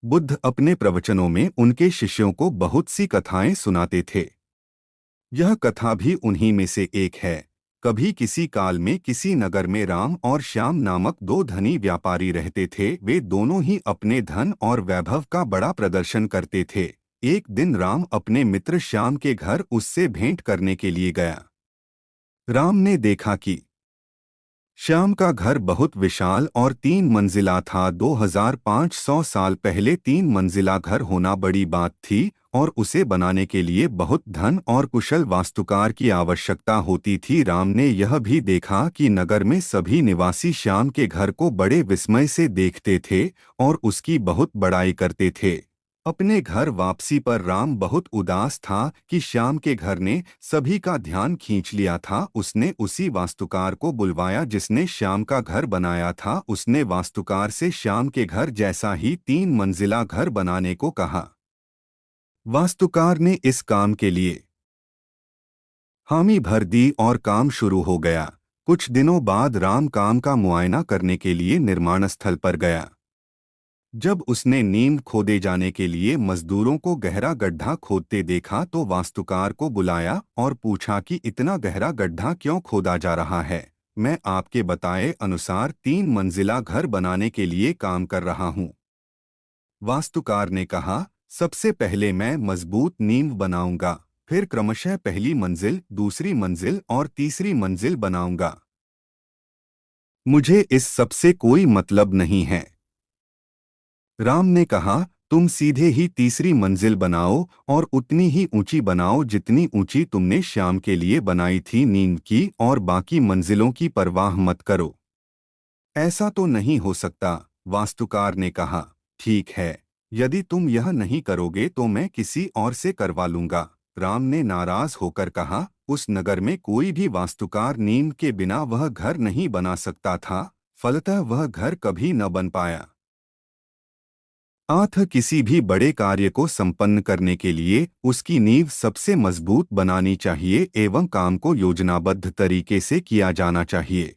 बुद्ध अपने प्रवचनों में उनके शिष्यों को बहुत सी कथाएं सुनाते थे। यह कथा भी उन्हीं में से एक है। कभी किसी काल में किसी नगर में राम और श्याम नामक दो धनी व्यापारी रहते थे। वे दोनों ही अपने धन और वैभव का बड़ा प्रदर्शन करते थे। एक दिन राम अपने मित्र श्याम के घर उससे भेंट करने के लिए गया। राम ने देखा कि श्याम का घर बहुत विशाल और 3 मंजिला था। 2500 साल पहले 3 मंजिला घर होना बड़ी बात थी और उसे बनाने के लिए बहुत धन और कुशल वास्तुकार की आवश्यकता होती थी। राम ने यह भी देखा कि नगर में सभी निवासी श्याम के घर को बड़े विस्मय से देखते थे और उसकी बहुत बड़ाई करते थे। अपने घर वापसी पर राम बहुत उदास था कि श्याम के घर ने सभी का ध्यान खींच लिया था। उसने उसी वास्तुकार को बुलवाया जिसने श्याम का घर बनाया था। उसने वास्तुकार से श्याम के घर जैसा ही 3 मंजिला घर बनाने को कहा। वास्तुकार ने इस काम के लिए हामी भर दी और काम शुरू हो गया। कुछ दिनों बाद राम काम का मुआयना करने के लिए निर्माण स्थल पर गया। जब उसने नींव खोदे जाने के लिए मजदूरों को गहरा गड्ढा खोदते देखा तो वास्तुकार को बुलाया और पूछा कि इतना गहरा गड्ढा क्यों खोदा जा रहा है। मैं आपके बताए अनुसार 3 मंजिला घर बनाने के लिए काम कर रहा हूँ। वास्तुकार ने कहा, सबसे पहले मैं मजबूत नींव बनाऊंगा, फिर क्रमशः पहली मंजिल, दूसरी मंजिल और तीसरी मंजिल बनाऊंगा। मुझे इस सबसे कोई मतलब नहीं है। राम ने कहा, तुम सीधे ही तीसरी मंजिल बनाओ और उतनी ही ऊंची बनाओ जितनी ऊंची तुमने श्याम के लिए बनाई थी नींव की, और बाकी मंजिलों की परवाह मत करो। ऐसा तो नहीं हो सकता, वास्तुकार ने कहा। ठीक है, यदि तुम यह नहीं करोगे तो मैं किसी और से करवा लूंगा। राम ने नाराज होकर कहा, उस नगर में कोई भी वास्तुकार नींव के बिना वह घर नहीं बना सकता था। फलतः वह घर कभी न बन पाया। किसी भी बड़े कार्य को संपन्न करने के लिए उसकी नींव सबसे मजबूत बनानी चाहिए एवं काम को योजनाबद्ध तरीके से किया जाना चाहिए।